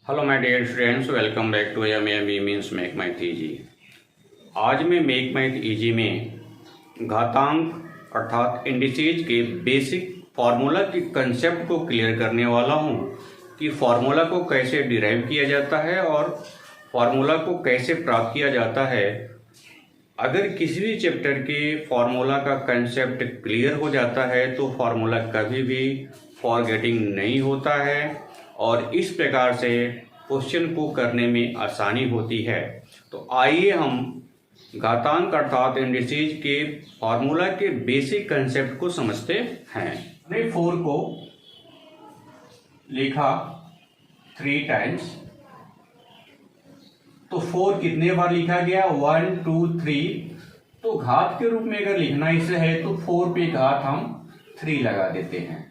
Hello my dear students, welcome back to M means make math easy. आज मैं make math easy में घातांक अर्थात इंडिसेज के बेसिक फार्मूला के कंसेप्ट को क्लियर करने वाला हूं कि फार्मूला को कैसे डिराइव किया जाता है और फार्मूला को कैसे प्राप्त किया जाता है। अगर किसी भी चैप्टर के फार्मूला का कंसेप्ट क्लियर हो जाता है तो फार्मूला कभी भी फॉरगेटिंग नहीं होता है और इस प्रकार से क्वेश्चन को करने में आसानी होती है। तो आइए हम घातांक अर्थात इंडिसेज के फार्मूला के बेसिक कंसेप्ट को समझते हैं। हमने 4 को लिखा 3 टाइम्स, तो 4 कितने बार लिखा गया? 1 2 3। तो घात के रूप में अगर लिखना इसे है तो 4 पे घात हम 3 लगा देते हैं।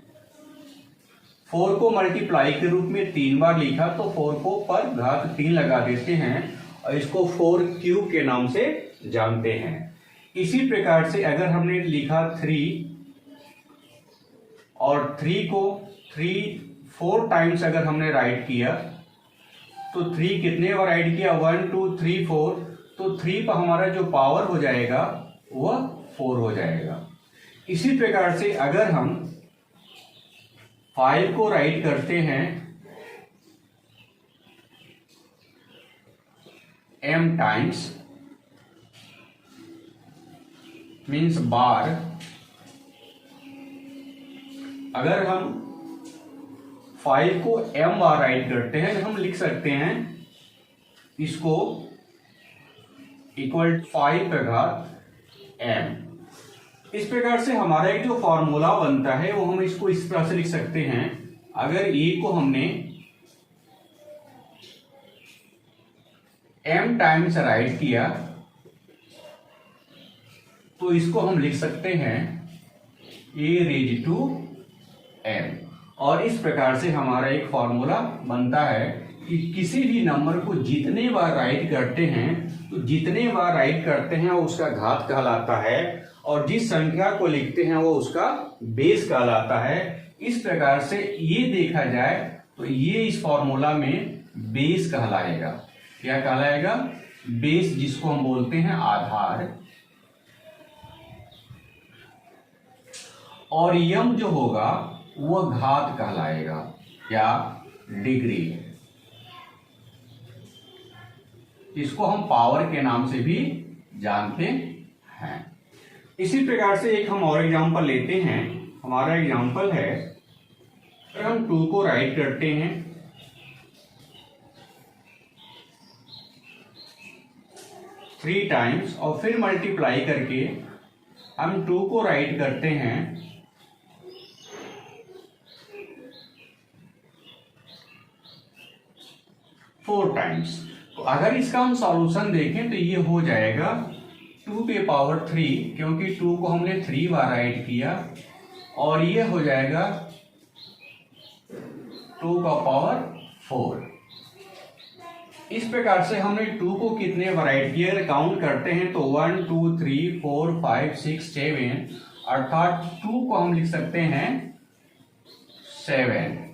4 को मल्टीप्लाई के रूप में 3 बार लिखा तो 4 को पर घात 3 लगा देते हैं और इसको 4 क्यूब के नाम से जानते हैं। इसी प्रकार से अगर हमने लिखा 3 और 3 को 4 टाइम्स अगर हमने राइट किया तो 3 कितने बार राइट किया? 1 2 3 4। तो 3 पर हमारा जो पावर हो जाएगा वह 4 हो जाएगा। इसी प्रकार से अगर हम 5 को राइट करते हैं m टाइम्स मीन्स बार, अगर हम 5 को m बार राइट करते हैं तो हम लिख सकते हैं इसको इक्वल 5 का घात m। इस प्रकार से हमारा एक जो फॉर्मूला बनता है वो हम इसको इस तरह से लिख सकते हैं। अगर e को हमने m टाइम्स राइट किया तो इसको हम लिख सकते हैं a रेज टू m। और इस प्रकार से हमारा एक फॉर्मूला बनता है कि किसी भी नंबर को जितने बार राइट करते हैं तो जितने बार राइट करते हैं वो उसका घात कहलाता है और जिस संख्या को लिखते हैं वो उसका बेस कहलाता है। इस प्रकार से ये देखा जाए तो ये इस फॉर्मूला में बेस कहलाएगा। क्या कहलाएगा? बेस, जिसको हम बोलते हैं आधार। और यम जो होगा वह घात कहलाएगा या डिग्री, इसको हम पावर के नाम से भी जानते हैं। इसी प्रकार से एक हम और एग्जांपल लेते हैं। हमारा एग्जांपल है, अगर हम 2 को राइट करते हैं थ्री टाइम्स और फिर मल्टीप्लाई करके हम 2 को राइट करते हैं 4 टाइम्स, तो अगर इसका हम सॉल्यूशन देखें तो ये हो जाएगा 2 पे पावर 3, क्योंकि 2 को हमने 3 बार राइट किया, और ये हो जाएगा 2 का पावर 4। इस प्रकार से हमने 2 को कितने बार राइट किया अगर काउंट करते हैं तो 1 2 3 4 5 6 7, अर्थात 2 को हम लिख सकते हैं 7।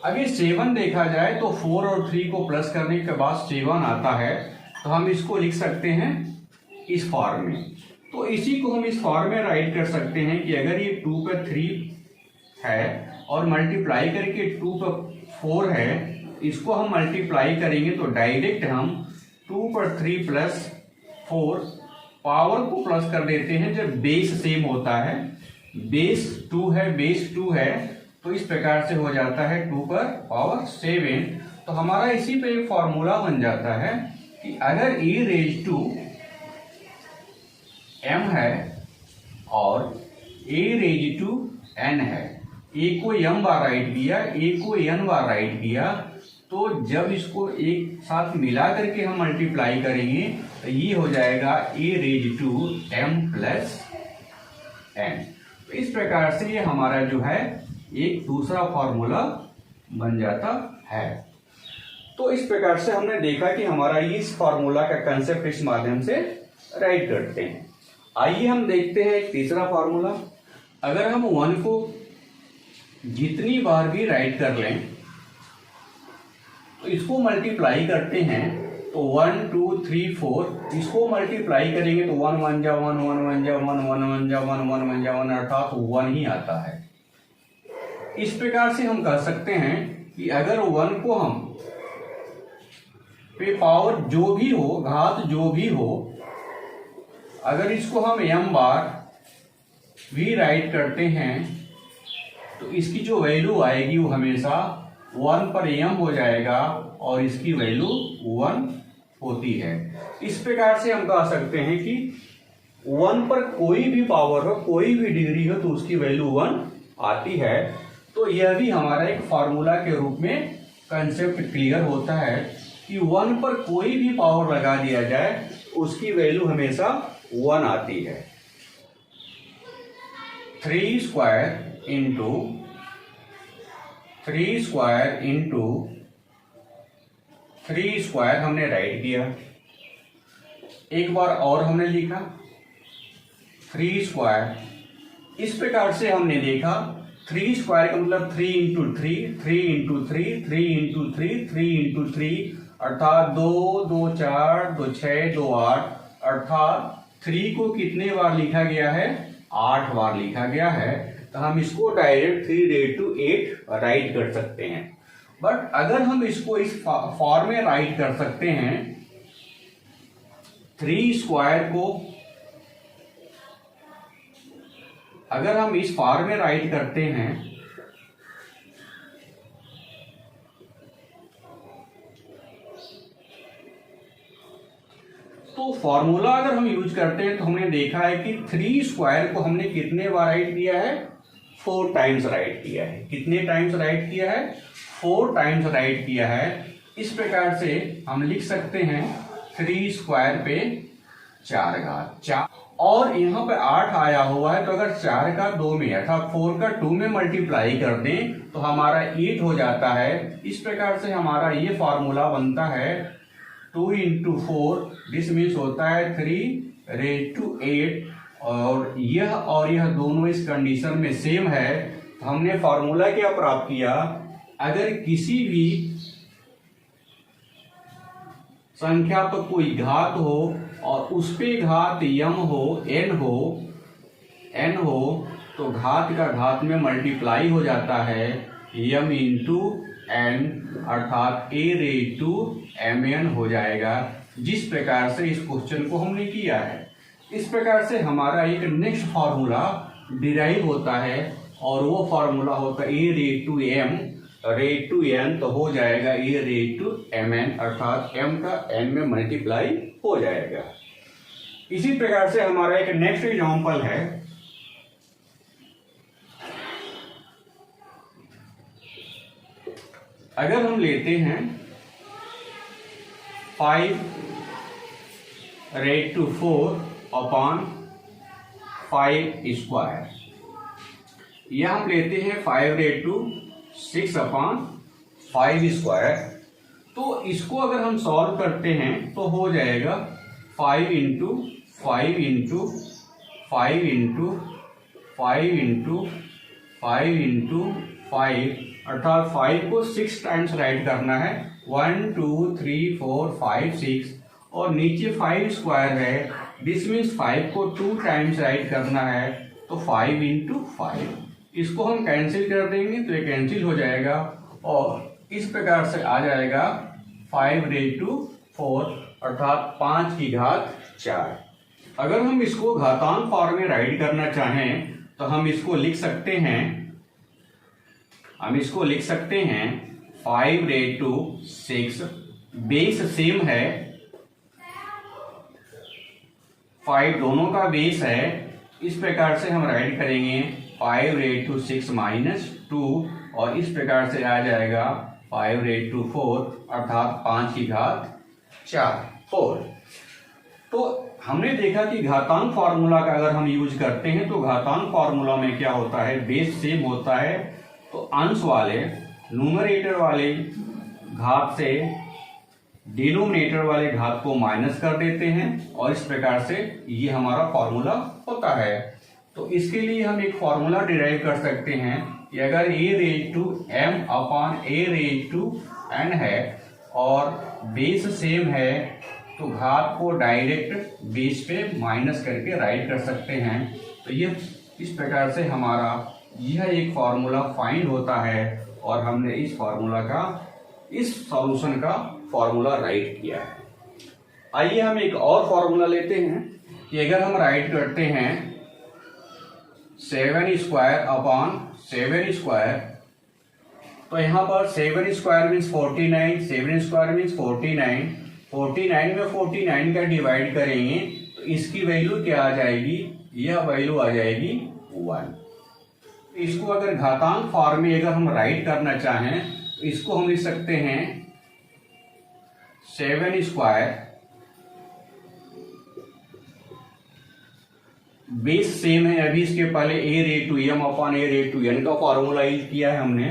अगर 7 देखा जाए तो 4 और 3 को प्लस करने के बाद 7 आता है, तो हम इसको लिख सकते हैं इस फॉर्म में। तो इसी को हम इस फॉर्म में राइट कर सकते हैं कि अगर ये 2 का 3 है और मल्टीप्लाई करके 2 का 4 है, इसको हम मल्टीप्लाई करेंगे तो डायरेक्ट हम 2 पर 3 प्लस 4 पावर को प्लस कर देते हैं जब बेस सेम होता है। बेस 2 है, बेस 2 है, तो इस प्रकार से हो जाता है 2 पर पावर 7। तो हमारा इसी पे एक फॉर्मूला बन जाता है कि अगर e रेज टू m है और a रेज टू n है, a को m बार राइट किया, a को n बार राइट किया, तो जब इसको एक साथ मिला करके हम मल्टीप्लाई करेंगे तो ये हो जाएगा a raise to m plus n। तो इस प्रकार से ये हमारा जो है एक दूसरा फॉर्मूला बन जाता है। तो इस प्रकार से हमने देखा कि हमारा इस फॉर्मूला का कंसेप्ट इस माध्यम से राइट करते हैं। आइए हम देखते हैं एक तीसरा फॉर्मूला। अगर हम 1 को जितनी बार भी राइट कर लें तो इसको मल्टीप्लाई करते हैं तो 1 2 3 4, इसको मल्टीप्लाई करेंगे तो 1 1 जा 1 1 1 जा 1 1 1 जा 1 1 1 जा 1, अर्थात 1 ही आता है। इस प्रकार से हम कह सकते हैं कि अगर 1 को हम पे पावर जो भी हो, घात जो भी हो, अगर इसको हम m बार v राइट करते हैं तो इसकी जो वैल्यू आएगी वो हमेशा 1 पर m हो जाएगा और इसकी वैल्यू 1 होती है। इस प्रकार से हम कह सकते हैं कि 1 पर कोई भी पावर हो, कोई भी डिग्री हो, तो उसकी वैल्यू 1 आती है। तो यह भी हमारा एक फार्मूला के रूप में कंसेप्ट क्लियर होता है कि 1 पर कोई भी पावर लगा दिया जाए उसकी वैल्यू हमेशा 1 आती है। 3 स्क्वायर इंटू 3 स्क्वायर हमने राइट किया, एक बार और हमने लिखा 3 स्क्वायर। इस प्रकार से हमने देखा 3 स्क्वायर का मतलब 3 इंटू 3, 3 इंटू 3, 3 इंटू 3, 3 इंटू 3, अर्थात 2 2 4 2 6 2 8, अर्थात 3 को कितने बार लिखा गया है? 8 बार लिखा गया है। तो हम इसको डायरेक्ट 3 राइट कर सकते हैं। बट अगर हम इसको इस फॉर्म में राइट कर सकते हैं, 3 स्क्वायर को अगर हम इस फॉर्म में राइट करते हैं तो फॉर्मूला अगर हम यूज करते हैं तो हमने देखा है कि 3 स्क्वायर को हमने कितने बार राइट किया है? 4 टाइम्स राइट किया है। कितने टाइम्स राइट किया है? 4 टाइम्स राइट किया है। इस प्रकार से हम लिख सकते हैं 3 स्क्वायर पे 4 घात 4, और यहाँ पे 8 आया हुआ है, तो अगर 4 का 2 में अर्थात 4 का 2 में मल्टीप्लाई कर दें तो हमारा 8 हो जाता है। इस प्रकार से हमारा ये फॉर्मूला बनता है 2 इंटू 4, दिस मीन्स होता है 3 रेज़ टू 8, और यह दोनों इस कंडीशन में सेम है। तो हमने फॉर्मूला क्या प्राप्त किया? अगर किसी भी संख्या पर कोई घात हो और उस पे घात m हो, n हो, तो घात का घात में मल्टीप्लाई हो जाता है m इंटू n, अर्थात a रेज़ टू mn हो जाएगा। जिस प्रकार से इस क्वेश्चन को हमने किया है, इस प्रकार से हमारा एक नेक्स्ट फार्मूला डिराइव होता है, और वो फार्मूला होता है a raise to m raise to n, तो हो जाएगा a रेज़ टू mn, अर्थात m का n में मल्टीप्लाई हो जाएगा। इसी प्रकार से हमारा एक नेक्स्ट एग्जांपल है, अगर हम लेते हैं 5 रेज़ टू 4 अपॉन 5 स्क्वायर, या हम लेते हैं 5 रेज़ टू 6 अपॉन 5 स्क्वायर। तो इसको अगर हम सॉल्व करते हैं तो हो जाएगा 5 into 5 into 5 into 5 into 5 into 5, अर्थात 5 को 6 टाइम्स राइट करना है, 1 2 3 4 5 6, और नीचे 5 स्क्वायर है, दिस मीन्स 5 को 2 टाइम्स राइट करना है, तो 5 इंटू 5। इसको हम कैंसिल कर देंगे तो ये कैंसिल हो जाएगा, और इस प्रकार से आ जाएगा 5 रेज़ टू 4, अर्थात 5 की घात 4। अगर हम इसको घातांक फॉर्म में राइट करना चाहें तो हम इसको लिख सकते हैं 5 रेज़ टू 6, बेस सेम है, 5 दोनों का बेस है। इस प्रकार से हम राइट करेंगे 5 रेज़ टू 6 माइनस 2, और इस प्रकार से आ जाएगा 5 रेज़ टू 4, अर्थात 5 की घात 4। तो हमने देखा कि घातांक फॉर्मूला का अगर हम यूज करते हैं तो घातांक फॉर्मूला में क्या होता है? बेस सेम होता है, तो अंश वाले न्यूमरेटर वाले घात से डिनोमिनेटर वाले घात को माइनस कर देते हैं, और इस प्रकार से ये हमारा फॉर्मूला होता है। तो इसके लिए हम एक फॉर्मूला डिराइव कर सकते हैं कि अगर a raise to m upon a raise to n है, और बेस सेम है तो घात को डायरेक्ट बेस पे माइनस करके राइट कर सकते हैं। तो ये इस प्रकार से हमारा यह एक फॉर्मूला फाइंड होता है और हमने इस फॉर्मूला का, इस सॉल्यूशन का फॉर्मूला राइट किया है। आइए हम एक और फॉर्मूला लेते हैं कि अगर हम राइट करते हैं 7 स्क्वायर अपॉन 7 स्क्वायर, तो यहाँ पर 7 स्क्वायर मीन्स 49, 7 स्क्वायर मीन्स 49, 49 में 49 का डिवाइड करेंगे तो इसकी वैल्यू क्या आ जाएगी, यह वैल्यू आ जाएगी 1। इसको अगर घातांक फॉर्म में अगर हम राइट करना चाहें तो इसको हम लिख सकते हैं 7 स्क्वायर, बेस सेम है, अभी इसके पहले a raise to m upon a raise to n का फॉर्मूला यूज किया है हमने,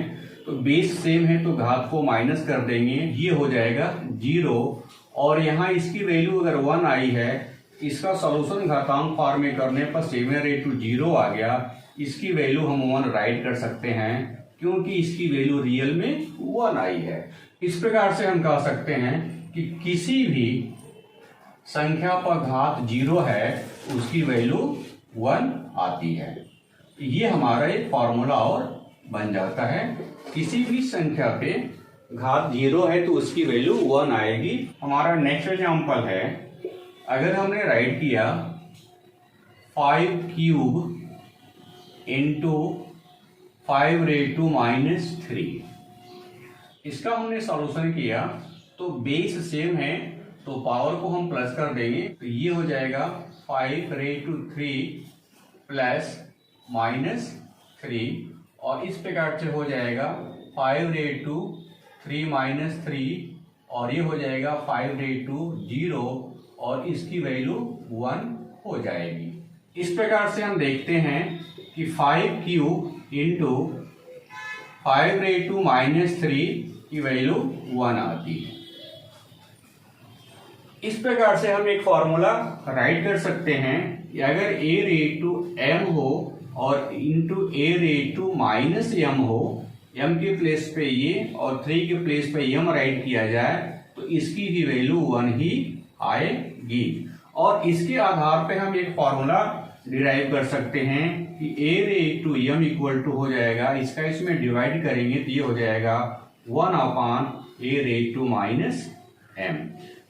तो बेस सेम है तो घात को माइनस कर देंगे, ये हो जाएगा 0। और यहाँ इसकी वैल्यू अगर 1 आई है, इसका सॉल्यूशन घातांक फॉर्म में करने पर 7 रेट टू 0 आ गया, इसकी वैल्यू हम 1 राइट कर सकते हैं क्योंकि इसकी वैल्यू रियल में 1 आई है। इस प्रकार से हम कह सकते हैं कि किसी भी संख्या पर घात 0 है उसकी वैल्यू 1 आती है। ये हमारा एक फॉर्मूला और बन जाता है, किसी भी संख्या पे घात 0 है तो उसकी वैल्यू 1 आएगी। हमारा नेक्स्ट एग्जांपल है, अगर हमने राइट किया 5 क्यूब इंटू 5 रेट टू -3, इसका हमने सॉल्यूशन किया तो बेस सेम है तो पावर को हम प्लस कर देंगे, तो ये हो जाएगा 5 रेट टू 3 प्लस -3, और इस प्रकार से हो जाएगा 5 रेट टू 3 - 3, और ये हो जाएगा 5 रेट टू 0, और इसकी वैल्यू 1 हो जाएगी। इस प्रकार से हम देखते हैं कि 5 क्यूब इंटू 5 रेट टू -3 की वैल्यू 1 आती है। इस प्रकार से हम एक फॉर्मूला राइट कर सकते हैं कि अगर a रेट टू m हो और into a raise to -m हो, m के प्लेस पे ये और 3 के प्लेस पे m राइट किया जाए तो इसकी भी वैल्यू 1 ही आएगी। और इसके आधार पे हम एक फॉर्मूला डिराइव कर सकते हैं कि a raise to m equal to हो जाएगा, इसका इसमें डिवाइड करेंगे तो ये हो जाएगा 1 upon a raise to -m।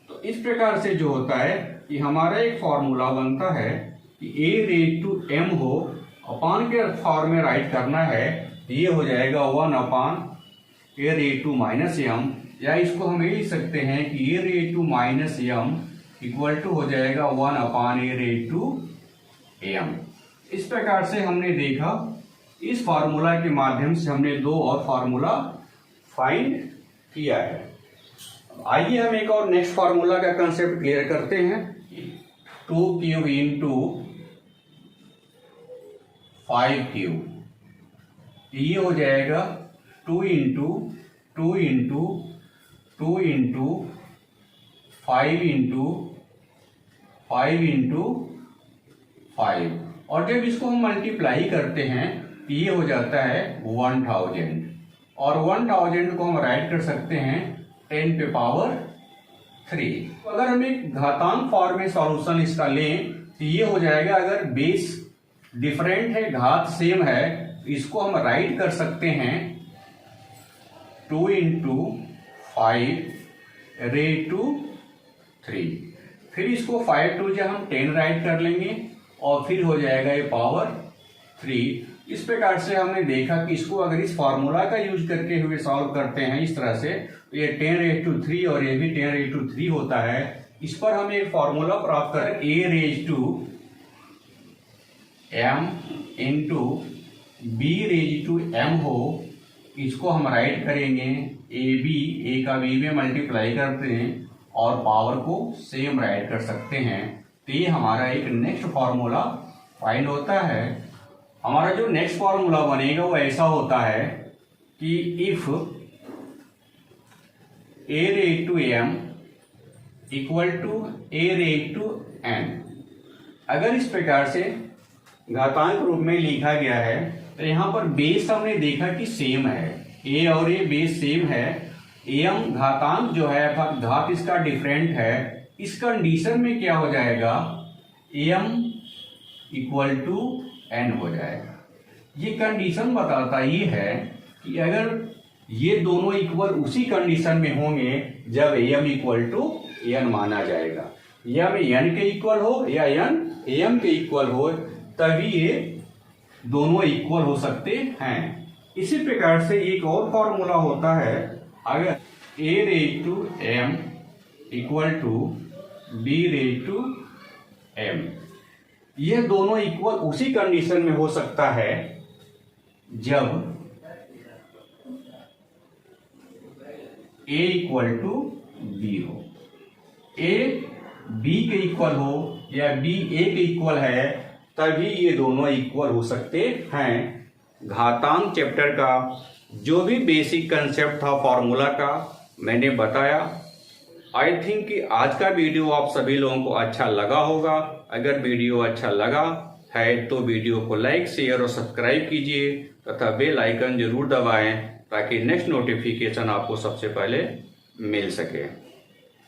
तो इस प्रकार से जो होता है कि हमारा एक फॉर्मूला बनता है कि a रेट टू m हो, अपॉन के फॉर्म में राइट करना है तो ये हो जाएगा 1 upon a raise to -m, या इसको हम ये लिख सकते हैं कि a raise to -m equal to हो जाएगा 1 upon a raise to m। इस प्रकार से हमने देखा, इस फार्मूला के माध्यम से हमने 2 और फार्मूला फाइंड किया है। आइए हम एक और नेक्स्ट फार्मूला का कंसेप्ट क्लियर करते हैं। 2 क्यूब इंटू 5 क्यूब, ये हो जाएगा 2 into 2 into 2 into 5 into 5 into 5, और जब इसको हम मल्टीप्लाई करते हैं तो ये हो जाता है 1000, और 1000 को हम राइट कर सकते हैं 10 पे पावर 3। अगर हम एक घातांक फॉर्म में सॉल्यूशन इसका लें तो ये हो जाएगा, अगर बेस डिफरेंट है घात सेम है तो इसको हम राइट कर सकते हैं 2 इंटू 5 रेट टू 3, फिर इसको 5 टू जब हम 10 राइट कर लेंगे और फिर हो जाएगा ये पावर 3। इस प्रकार से हमने देखा कि इसको अगर इस फॉर्मूला का यूज करके हुए सॉल्व करते हैं इस तरह से, तो ये 10 रेज टू 3 और ये भी 10 रेज टू 3 होता है। इस पर हम एक फॉर्मूला प्राप्त कर a raise to m into b raise to m हो, इसको हम राइट करेंगे a का b में मल्टीप्लाई करते हैं और पावर को सेम राइट कर सकते हैं, तो ये हमारा एक नेक्स्ट फॉर्मूला फाइंड होता है। हमारा जो नेक्स्ट फॉर्मूला बनेगा वो ऐसा होता है कि if a raise to m equal to a raise to n, अगर इस प्रकार से घातांक रूप में लिखा गया है तो यहाँ पर बेस हमने देखा कि सेम है, a और a बेस सेम है, एम घातांक जो है अर्थात घात इसका डिफरेंट है, इस कंडीशन में क्या हो जाएगा, एम इक्वल टू एन हो जाएगा। ये कंडीशन बताता ये है कि अगर ये दोनों इक्वल उसी कंडीशन में होंगे जब एम इक्वल टू एन माना जाएगा, एम एन के इक्वल हो या एन एम के इक्वल हो, तभी ये दोनों इक्वल हो सकते हैं। इसी प्रकार से एक और फॉर्मूला होता है, अगर a raise to m equal to b raise to m, ये दोनों इक्वल उसी कंडीशन में हो सकता है जब a इक्वल टू b हो। a b के इक्वल हो या b a के इक्वल है, तभी ये दोनों इक्वल हो सकते हैं। घातांक चैप्टर का जो भी बेसिक कंसेप्ट था फॉर्मूला का मैंने बताया। आई थिंक कि आज का वीडियो आप सभी लोगों को अच्छा लगा होगा। अगर वीडियो अच्छा लगा है तो वीडियो को लाइक, शेयर और सब्सक्राइब कीजिए तथा बेल आइकन जरूर दबाएं ताकि नेक्स्ट नोटिफिकेशन आपको सबसे पहले मिल सके।